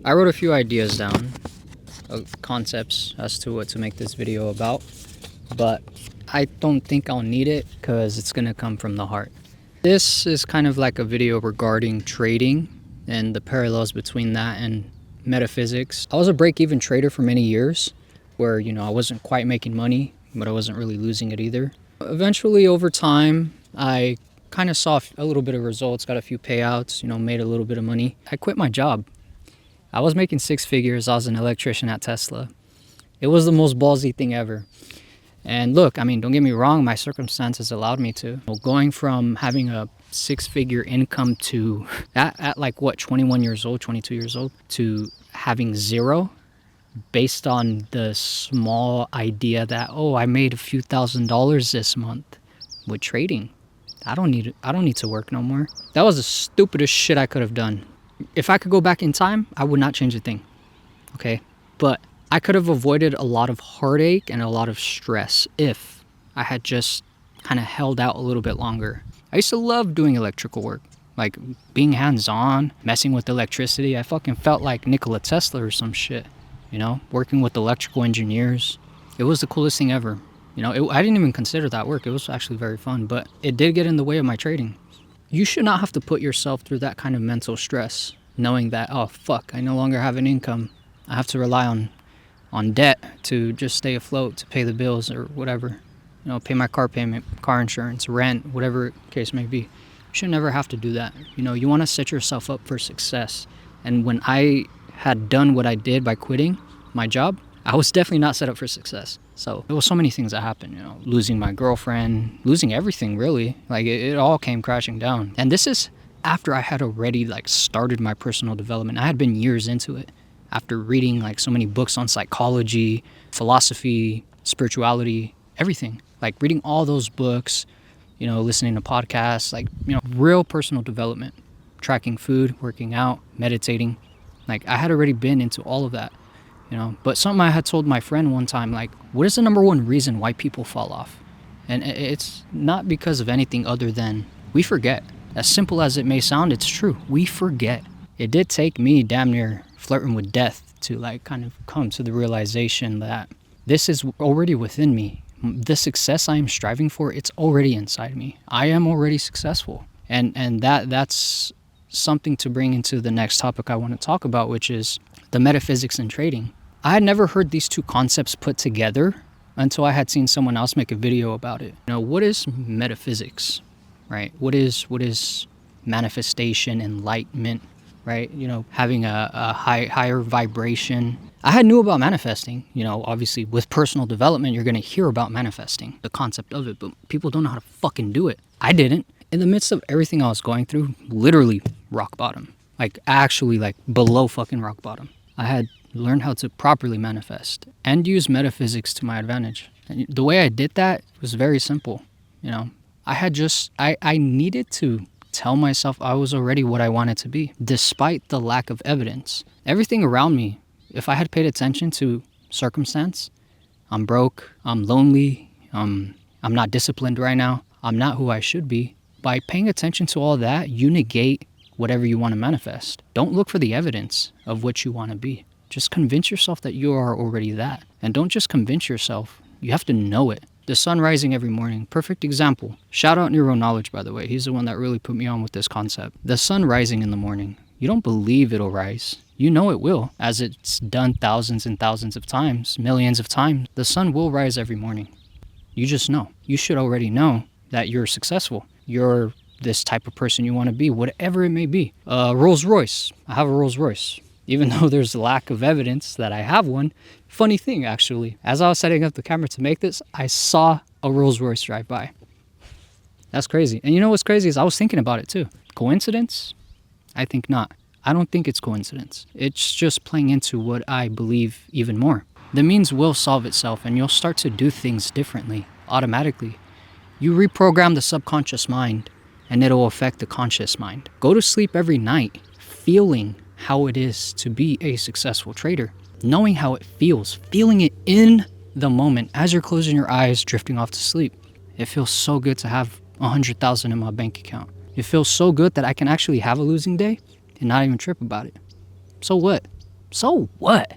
I wrote a few ideas down of concepts as to what to make this video about, but I don't think I'll need it because it's gonna come from the heart. This is kind of like a video regarding trading and the parallels between that and metaphysics. I was a break-even trader for many years where, I wasn't quite making money, but I wasn't really losing it either. Eventually, over time, I kind of saw a little bit of results, got a few payouts, made a little bit of money. I quit my job. I was making six figures. I was an electrician at Tesla. It was the most ballsy thing ever. And look, don't get me wrong, my circumstances allowed me to. Going from having a six-figure income to, at 21 years old, 22 years old, to having zero based on the small idea that, I made a few $1,000s this month with trading. I don't need to work no more. That was the stupidest shit I could have done. If I could go back in time, I would not change a thing, okay? But I could have avoided a lot of heartache and a lot of stress if I had just kind of held out a little bit longer. I used to love doing electrical work, like being hands-on, messing with electricity. I fucking felt like Nikola Tesla or some shit, working with electrical engineers. It was the coolest thing ever. I didn't even consider that work. It was actually very fun, but it did get in the way of my trading. You should not have to put yourself through that kind of mental stress, knowing that, I no longer have an income. I have to rely on debt to just stay afloat, to pay the bills or whatever. Pay my car payment, car insurance, rent, whatever case may be. You should never have to do that. You want to set yourself up for success. And when I had done what I did by quitting my job, I was definitely not set up for success. So there was so many things that happened, losing my girlfriend, losing everything really. It all came crashing down. And this is after I had already started my personal development. I had been years into it after reading so many books on psychology, philosophy, spirituality, everything. Reading all those books, listening to podcasts, real personal development, tracking food, working out, meditating. I had already been into all of that. But something I had told my friend one time, what is the number one reason why people fall off? And it's not because of anything other than we forget. As simple as it may sound, it's true. We forget. It did take me damn near flirting with death to kind of come to the realization that this is already within me. The success I am striving for, it's already inside me. I am already successful. And that's something to bring into the next topic I want to talk about, which is the metaphysics in trading. I had never heard these two concepts put together until I had seen someone else make a video about it. What is metaphysics, right? What is manifestation, enlightenment, right? Having a higher vibration. I had knew about manifesting, obviously with personal development, you're going to hear about manifesting, the concept of it, but people don't know how to fucking do it. I didn't. In the midst of everything I was going through, literally rock bottom, actually below fucking rock bottom. I had learned how to properly manifest and use metaphysics to my advantage. And the way I did that was very simple. I needed to tell myself I was already what I wanted to be, despite the lack of evidence. Everything around me, if I had paid attention to circumstance, I'm broke, I'm lonely, I'm not disciplined right now, I'm not who I should be. By paying attention to all that, you negate whatever you want to manifest. Don't look for the evidence of what you want to be. Just convince yourself that you are already that. And don't just convince yourself, you have to know it. The sun rising every morning, perfect example. Shout out Neuro Knowledge, by the way. He's the one that really put me on with this concept. The sun rising in the morning. You don't believe it'll rise. You know it will, as it's done thousands and thousands of times, millions of times. The sun will rise every morning. You just know. You should already know that you're successful. You're this type of person you want to be, whatever it may be. Rolls Royce. I have a Rolls Royce. Even though there's a lack of evidence that I have one. Funny thing, actually. As I was setting up the camera to make this, I saw a Rolls Royce drive by. That's crazy. And what's crazy is I was thinking about it too. Coincidence? I think not. I don't think it's coincidence. It's just playing into what I believe even more. The means will solve itself and you'll start to do things differently, automatically. You reprogram the subconscious mind and it'll affect the conscious mind. Go to sleep every night feeling how it is to be a successful trader, knowing how it feels, feeling it in the moment as you're closing your eyes, drifting off to sleep. It feels so good to have 100,000 in my bank account. It feels so good that I can actually have a losing day and not even trip about it. So what? So what?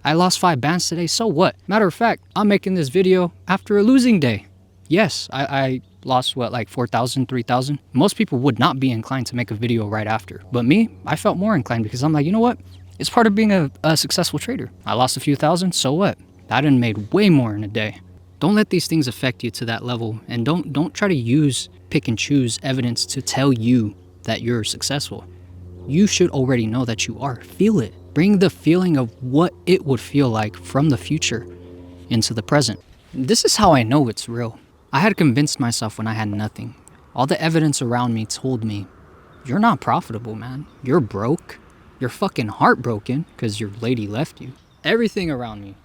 I lost 5 bands today, so what? Matter of fact, I'm making this video after a losing day. Yes, I lost what, like 4,000, 3,000? Most people would not be inclined to make a video right after. But me, I felt more inclined because I'm like, you know what? It's part of being a successful trader. I lost a few thousand, so what? I done made way more in a day. Don't let these things affect you to that level, and don't try to pick and choose evidence to tell you that you're successful. You should already know that you are. Feel it. Bring the feeling of what it would feel like from the future into the present. This is how I know it's real. I had convinced myself when I had nothing. All the evidence around me told me, you're not profitable, man. You're broke. You're fucking heartbroken because your lady left you. Everything around me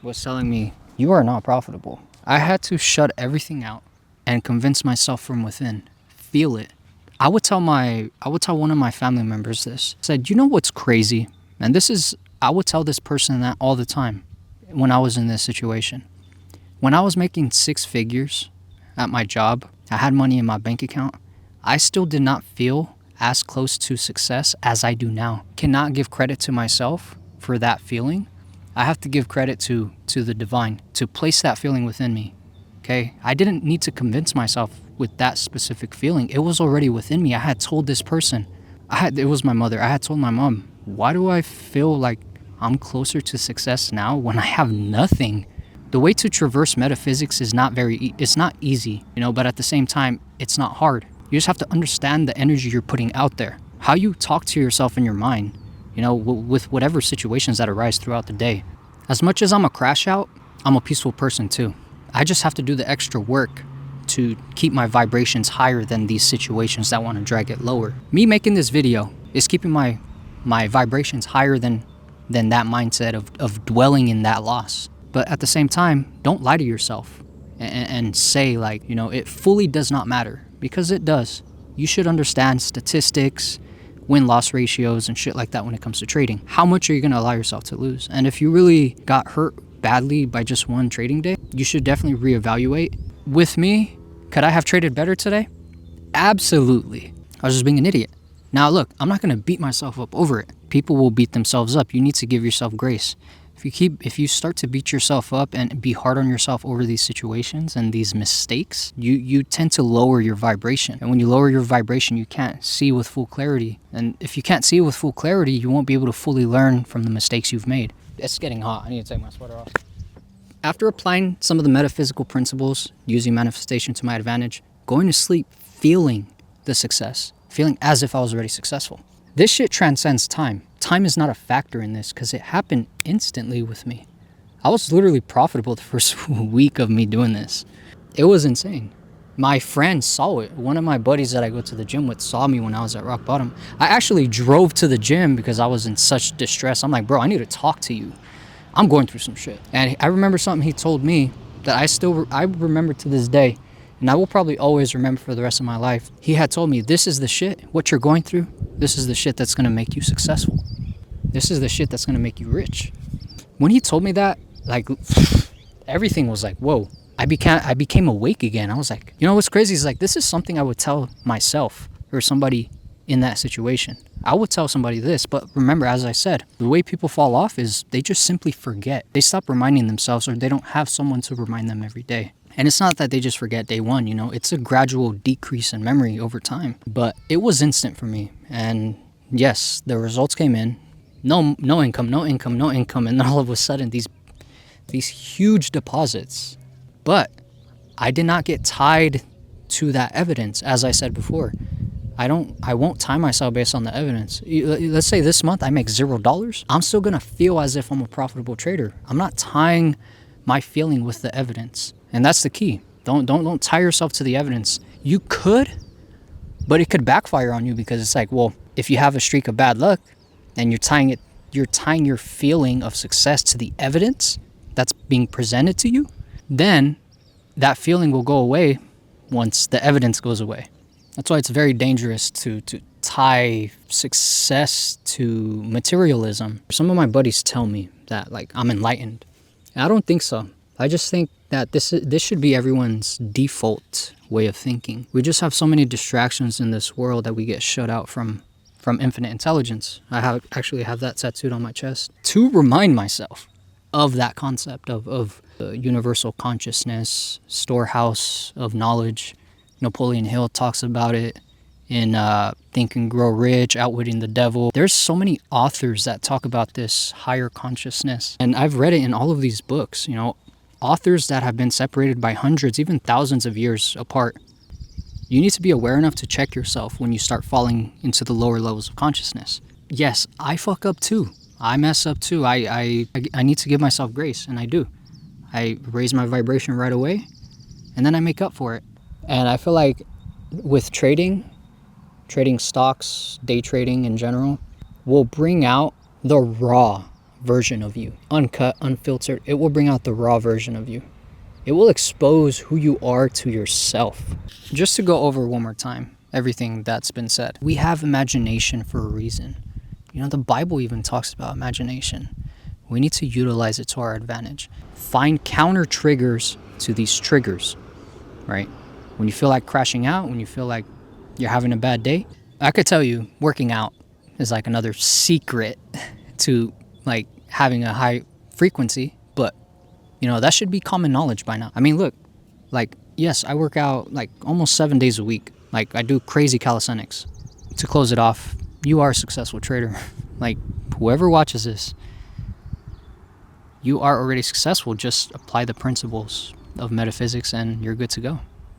was telling me, you are not profitable. I had to shut everything out and convince myself from within. Feel it. I would tell one of my family members this. I said, you know what's crazy? And I would tell this person that all the time when I was in this situation. When I was making 6 figures at my job, I had money in my bank account, I still did not feel as close to success as I do now. Cannot give credit to myself for that feeling. I have to give credit to the divine to place that feeling within me. Okay? I didn't need to convince myself with that specific feeling. It was already within me. I had told this person. It was my mother. I had told my mom, why do I feel like I'm closer to success now when I have nothing? The way to traverse metaphysics is it's not easy, but at the same time, it's not hard. You just have to understand the energy you're putting out there. How you talk to yourself in your mind, with whatever situations that arise throughout the day. As much as I'm a crash out, I'm a peaceful person too. I just have to do the extra work to keep my vibrations higher than these situations that want to drag it lower. Me making this video is keeping my vibrations higher than that mindset of dwelling in that loss. But at the same time, don't lie to yourself and say like, it fully does not matter, because it does. You should understand statistics, win-loss ratios, and shit like that when it comes to trading. How much are you going to allow yourself to lose? And if you really got hurt badly by just one trading day, you should definitely reevaluate. With me, could I have traded better today? Absolutely. I was just being an idiot. Now look, I'm not going to beat myself up over it. People will beat themselves up. You need to give yourself grace. If you start to beat yourself up and be hard on yourself over these situations and these mistakes, you tend to lower your vibration. And when you lower your vibration, you can't see with full clarity. And if you can't see with full clarity, you won't be able to fully learn from the mistakes you've made. It's getting hot. I need to take my sweater off. After applying some of the metaphysical principles, using manifestation to my advantage, going to sleep feeling the success, feeling as if I was already successful. This shit transcends time. Time is not a factor in this because it happened instantly with me. I was literally profitable the first week of me doing this. It was insane. My friend saw it. One of my buddies that I go to the gym with saw me when I was at rock bottom. I actually drove to the gym because I was in such distress. I'm like, bro, I need to talk to you. I'm going through some shit. And I remember something he told me that I remember to this day. And I will probably always remember for the rest of my life. He had told me, this is the shit, what you're going through, this is the shit that's going to make you successful. This is the shit that's going to make you rich. When he told me that, like, everything was like, whoa. I became awake again. I was like, what's crazy is like, this is something I would tell myself or somebody in that situation. I would tell somebody this, but remember, as I said, the way people fall off is they just simply forget. They stop reminding themselves, or they don't have someone to remind them every day. And it's not that they just forget day one, it's a gradual decrease in memory over time. But it was instant for me. And yes, the results came in. No income. And then all of a sudden, these huge deposits. But I did not get tied to that evidence. As I said before, I won't tie myself based on the evidence. Let's say this month I make $0. I'm still going to feel as if I'm a profitable trader. I'm not tying my feeling with the evidence. And that's the key. Don't tie yourself to the evidence. You could, but it could backfire on you, because it's like, well, if you have a streak of bad luck and you're tying your feeling of success to the evidence that's being presented to you, then that feeling will go away once the evidence goes away. That's why it's very dangerous to tie success to materialism. Some of my buddies tell me that like I'm enlightened. And I don't think so. I just think that this should be everyone's default way of thinking. We just have so many distractions in this world that we get shut out from from infinite intelligence. I actually have that tattooed on my chest to remind myself of that concept of universal consciousness, storehouse of knowledge. Napoleon Hill talks about it in Think and Grow Rich, Outwitting the Devil. There's so many authors that talk about this higher consciousness. And I've read it in all of these books, authors that have been separated by hundreds, even thousands of years apart. You need to be aware enough to check yourself when you start falling into the lower levels of consciousness. Yes, I fuck up too. I mess up too. I need to give myself grace, and I do. I raise my vibration right away, and then I make up for it. And I feel like with trading stocks, day trading in general, will bring out the raw version of you. Uncut, unfiltered, it will bring out the raw version of you. It will expose who you are to yourself. Just to go over one more time, everything that's been said. We have imagination for a reason. The Bible even talks about imagination. We need to utilize it to our advantage. Find counter triggers to these triggers, right? When you feel like crashing out, when you feel like you're having a bad day, I could tell you working out is like another secret to like having a high frequency, but that should be common knowledge by now. I mean, look, like, yes, I work out like almost 7 days a week. Like, I do crazy calisthenics. To close it off, you are a successful trader. Like, whoever watches this, you are already successful. Just apply the principles of metaphysics and you're good to go.